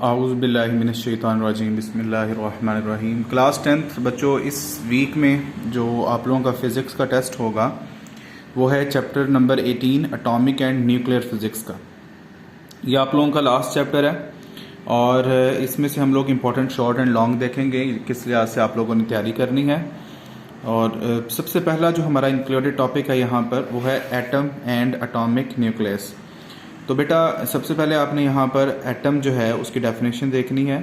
आऊज़ुबिल्लाहिमिनश्शैतानिर्रजीम बिस्मिल्लाहिर्रहमानिर्रहीम। Class 10th बच्चों, इस वीक में जो आप लोगों का फ़िज़िक्स का टेस्ट होगा वो है chapter number 18 atomic and nuclear physics का। ये आप लोगों का लास्ट चैप्टर है और इसमें से हम लोग इम्पोर्टेंट शॉर्ट एंड लॉन्ग देखेंगे किस लिहाज से आप लोगों ने तैयारी करनी है। और सबसे पहला जो हमारा इंक्लूडेड टॉपिक है यहाँ पर वो है एटम एंड एटॉमिक न्यूक्लियस। तो बेटा सबसे पहले आपने यहाँ पर एटम जो है उसकी डेफिनेशन देखनी है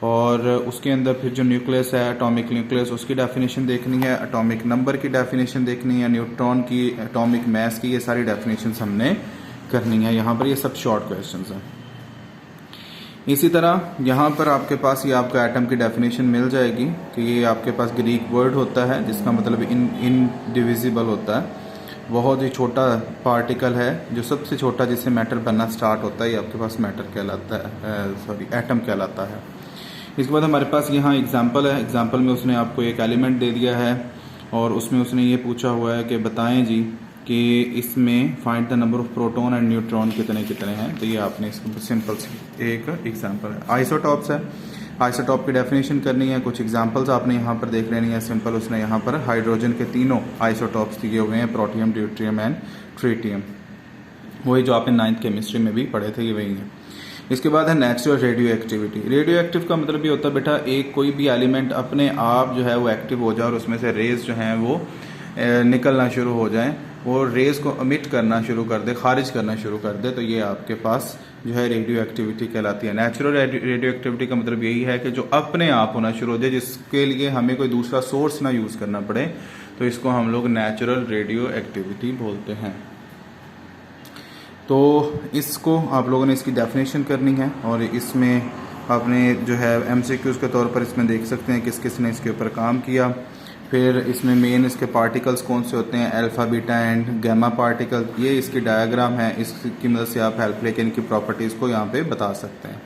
और उसके अंदर फिर जो न्यूक्लियस है एटॉमिक न्यूक्लियस उसकी डेफिनेशन देखनी है, एटॉमिक नंबर की डेफिनेशन देखनी है, न्यूट्रॉन की, एटॉमिक मास की, ये सारी डेफिनेशंस हमने करनी है। यहाँ पर ये सब शॉर्ट क्वेश्चंस हैं। इसी तरह यहाँ पर आपके पास ये आपका एटम की डेफिनेशन मिल जाएगी कि ये आपके पास ग्रीक वर्ड होता है जिसका मतलब इनडिविजिबल होता है, बहुत ही छोटा पार्टिकल है जो सबसे छोटा जिससे मैटर बनना स्टार्ट होता है, ये आपके पास मैटर कहलाता है, एटम कहलाता है। इसके बाद हमारे पास यहाँ एग्जांपल है। एग्जांपल में उसने आपको एक एलिमेंट दे दिया है और उसमें उसने ये पूछा हुआ है कि बताएं जी कि इसमें find the number of proton and neutron कितने कितने हैं। तो ये आपने इसको सिंपल एक एग्जाम्पल है। आइसोटॉप्स है, आइसोटॉप की डेफिनेशन करनी है, कुछ एग्जांपल्स आपने यहाँ पर देख लेनी है। सिंपल उसने यहाँ पर हाइड्रोजन के तीनों आइसोटॉप्स दिए हुए हैं, प्रोटियम, ड्यूट्रियम एंड ट्रीटियम, वही जो आपने 9th केमिस्ट्री में भी पढ़े थे, ये वही है। इसके बाद है natural radio activity. Radio active का मतलब ये होता है बेटा एक कोई भी एलिमेंट अपने आप जो है वो एक्टिव हो जाए और उसमें से रेज जो हैं वो निकलना शुरू हो जाएं, वो रेज को अमिट करना शुरू कर दे, खारिज करना शुरू कर दे, तो ये आपके पास जो है रेडियो एक्टिविटी कहलाती है। नेचुरल रेडियो एक्टिविटी का मतलब यही है कि जो अपने आप होना शुरू हो जाए, जिसके लिए हमें कोई दूसरा सोर्स ना यूज़ करना पड़े, तो इसको हम लोग नेचुरल रेडियो एक्टिविटी बोलते हैं। तो इसको आप लोगों ने इसकी डेफिनेशन करनी है और इसमें आपने जो है MCQs के तौर पर इसमें देख सकते हैं किस किस ने इसके ऊपर काम किया। फिर इसमें मेन इसके पार्टिकल्स कौन से होते हैं, alpha, beta and gamma particle, ये इसकी डायग्राम है, इसकी मदद से आप हेल्प लेके इनकी प्रॉपर्टीज़ को यहाँ पे बता सकते हैं।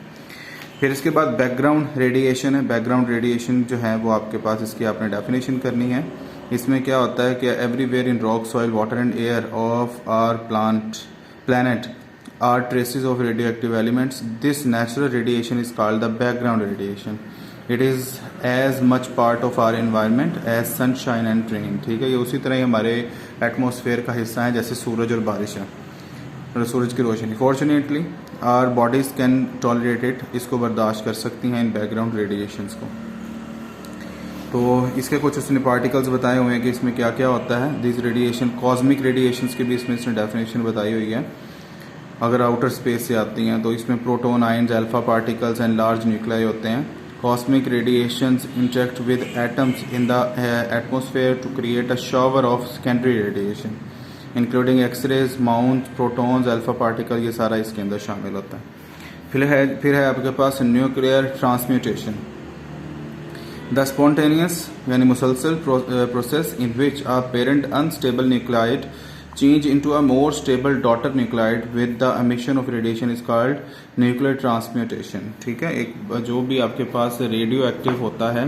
फिर इसके बाद बैकग्राउंड रेडिएशन है। बैकग्राउंड रेडिएशन जो है वो आपके पास इसकी आपने डेफिनेशन करनी है। इसमें क्या होता है कि everywhere in rock, soil, water and air of our planet are traces of radioactive elements. This natural radiation is called the background radiation. It is as much part of our environment as sunshine and rain. ठीक है, ये उसी तरह ही हमारे atmosphere का हिस्सा है जैसे सूरज और बारिश है और सूरज की रोशनी। Fortunately, our bodies can tolerate it. इसको बर्दाश्त कर सकती हैं इन बैकग्राउंड रेडिएशंस को। तो इसके कुछ उसने पार्टिकल्स बताए हुए हैं कि इसमें क्या क्या होता है। दिस रेडिएशन, कॉस्मिक रेडिएशंस की भी इसमें इसने डेफिनेशन बताई हुई है। अगर आउटर स्पेस से आती हैं तो इसमें proton, ions, alpha particles and large nuclei होते हैं। Cosmic radiations interact with atoms in the atmosphere to create a shower of secondary radiation including x rays, mount, protons, alpha particle, ये सारा इसके अंदर शामिल होता है। फिर है आपके पास न्यूक्लियर ट्रांसम्यूटेशन, द स्पॉन्टेनियस यानी मुसलसल process in which a parent unstable nuclide change into a more stable daughter nuclide with the emission of radiation is called nuclear transmutation। ठीक है, एक जो भी आपके पास रेडियो एक्टिव होता है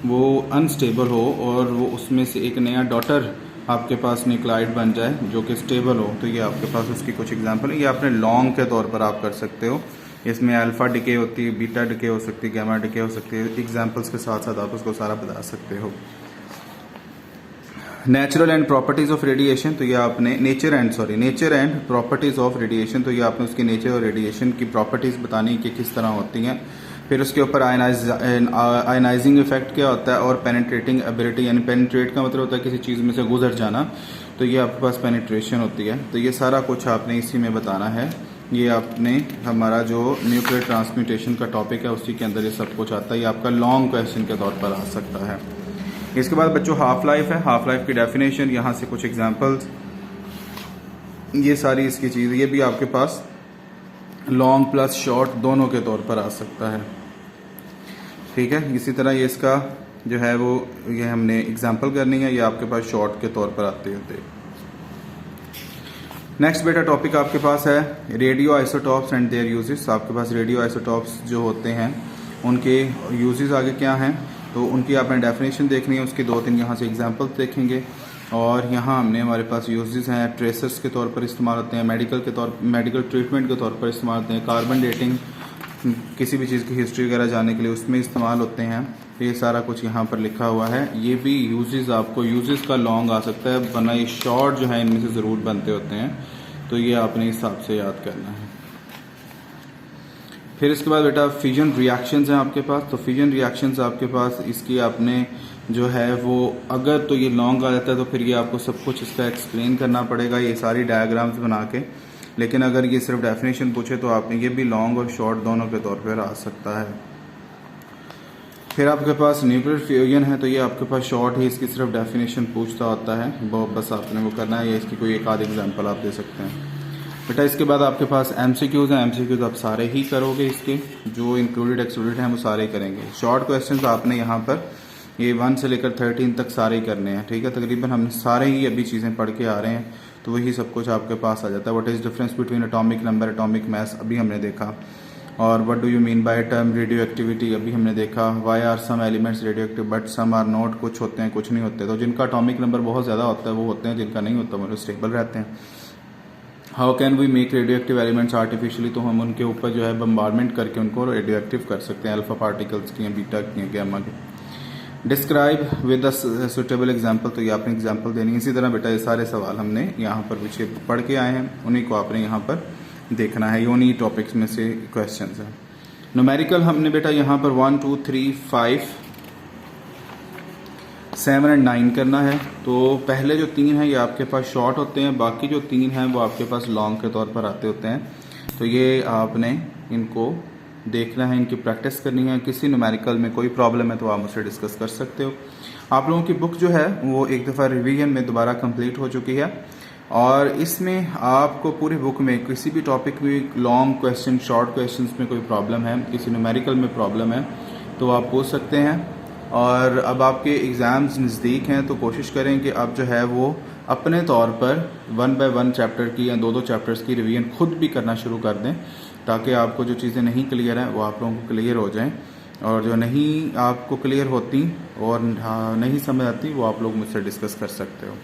वो अनस्टेबल हो और वो उसमें से एक नया डॉटर आपके पास न्यूक्लाइड बन जाए जो कि स्टेबल हो, तो ये आपके पास उसकी कुछ एग्जांपल है। ये आपने लॉन्ग के तौर पर आप कर सकते हो। इसमें अल्फा डिके होती है, बीटा डिके हो सकती है, गामा डिके हो सकती है। एग्जाम्पल्स के साथ साथ आप उसको सारा बता सकते हो। Natural and properties of radiation, तो ये आपने nature and properties of radiation, तो ये आपने उसकी नेचर और रेडिएशन की प्रॉपर्टीज बतानी कि किस तरह होती हैं। फिर उसके ऊपर आयनाइजिंग इफेक्ट क्या होता है और पेनिट्रेटिंग एबिलिटी, यानी पेनिट्रेट का मतलब होता है किसी चीज़ में से गुजर जाना, तो ये आपके पास पेनिट्रेशन होती है। तो ये सारा कुछ आपने इसी में बताना है। ये आपने हमारा जो न्यूक्लियर ट्रांसम्यूटेशन का टॉपिक है उसी के अंदर ये सब कुछ आता है। ये आपका लॉन्ग क्वेश्चन के तौर पर आ सकता है। इसके बाद बच्चों हाफ लाइफ है। हाफ लाइफ की डेफिनेशन, यहाँ से कुछ एग्जांपल्स, ये सारी इसकी चीज़, ये भी आपके पास लॉन्ग प्लस शॉर्ट दोनों के तौर पर आ सकता है। ठीक है, इसी तरह ये इसका जो है वो ये हमने एग्जांपल करनी है, ये आपके पास शॉर्ट के तौर पर आते होते। नेक्स्ट बेटा टॉपिक आपके पास है radio isotopes and there uses. आपके पास रेडियो आइसोटॉप्स जो होते हैं उनके यूजेस आगे क्या हैं, तो उनकी आपने डेफिनेशन देखनी है। उसके 2-3 यहाँ से एग्जांपल्स देखेंगे और यहाँ हमने हमारे पास यूजेस हैं, ट्रेसर्स के तौर पर इस्तेमाल होते हैं, मेडिकल ट्रीटमेंट के तौर पर इस्तेमाल होते हैं, कार्बन डेटिंग किसी भी चीज़ की हिस्ट्री वगैरह जानने के लिए उसमें इस्तेमाल होते हैं। ये सारा कुछ यहाँ पर लिखा हुआ है। ये भी यूजेस, आपको यूजेस का लॉन्ग आ सकता है, वरना ये शॉर्ट जो है इनमें से ज़रूर बनते होते हैं, तो ये आपने इस हिसाब से याद करना है। फिर इसके बाद बेटा फिजन रिएक्शंस हैं आपके पास। तो फिजन रिएक्शंस आपके पास, इसकी आपने जो है वो, अगर तो ये लॉन्ग आ जाता है तो फिर ये आपको सब कुछ इसका एक्सप्लेन करना पड़ेगा, ये सारी डायग्राम्स बना के। लेकिन अगर ये सिर्फ डेफिनेशन पूछे तो आपने ये भी लॉन्ग और शॉर्ट दोनों के तौर पर आ सकता है। फिर आपके पास न्यूक्लियर फ्यूजन है, तो ये आपके पास शॉर्ट है, इसकी सिर्फ डेफिनेशन पूछता होता है, वो बस आपने वो करना है, या इसकी कोई एक आध एग्जांपल आप दे सकते हैं बेटा। इसके बाद आपके पास एमसीक्यूज हैं। एमसीक्यूज आप सारे ही करोगे, इसके जो इंक्लूडेड एक्सक्लूडेड हैं वो सारे ही करेंगे। शॉर्ट क्वेश्चंस आपने यहाँ पर ये 1 से लेकर 13 तक सारे ही करने हैं, ठीक है। तकरीबन हम सारे ही अभी चीज़ें पढ़ के आ रहे हैं, तो वही सब कुछ आपके पास आ जाता है। What is difference between atomic number, atomic mass, अभी हमने देखा। और what do you mean by term radioactivity, अभी हमने देखा। Why are some elements radioactive but some are not, कुछ होते हैं कुछ नहीं होते। तो जिनका एटॉमिक नंबर बहुत ज़्यादा होता है वो होते हैं, जिनका नहीं होता वो स्टेबल रहते हैं। How can we make radioactive elements artificially, तो हम उनके ऊपर जो है बम्बार्डमेंट करके उनको रेडियो एक्टिव कर सकते हैं, अल्फा पार्टिकल्स की, बीटा की, गैमा की। Describe with a suitable example, तो ये आपने एग्जाम्पल देनी है। इसी तरह बेटा ये सारे सवाल हमने यहाँ पर पीछे पढ़ के आए हैं, उन्हीं को आपने यहाँ पर देखना है। ये उन्हीं टॉपिक्स में से क्वेश्चंस हैं। न्यूमेरिकल हमने बेटा यहाँ पर 1 2 3 5 7 और 9 करना है। तो पहले जो 3 हैं ये आपके पास शॉर्ट होते हैं, बाकी जो 3 हैं वो आपके पास लॉन्ग के तौर पर आते होते हैं। तो ये आपने इनको देखना है, इनकी प्रैक्टिस करनी है। किसी न्यूमेरिकल में कोई प्रॉब्लम है तो आप मुझसे डिस्कस कर सकते हो। आप लोगों की बुक जो है वो एक दफ़ा रिवीजन में दोबारा कंप्लीट हो चुकी है, और इसमें आपको पूरी बुक में किसी भी टॉपिक में लॉन्ग क्वेश्चन, शॉर्ट क्वेश्चंस में कोई प्रॉब्लम है, किसी न्यूमेरिकल में प्रॉब्लम है तो आप पूछ सकते हैं। और अब आपके एग्ज़ाम्स नज़दीक हैं तो कोशिश करें कि आप जो है वो अपने तौर पर 1 बाय 1 चैप्टर की या 2 चैप्टर्स की रिवीजन खुद भी करना शुरू कर दें, ताकि आपको जो चीज़ें नहीं क्लियर हैं वो आप लोगों को क्लियर हो जाएं, और जो नहीं आपको क्लियर होती और नहीं समझ आती वो आप लोग मुझसे डिस्कस कर सकते हो।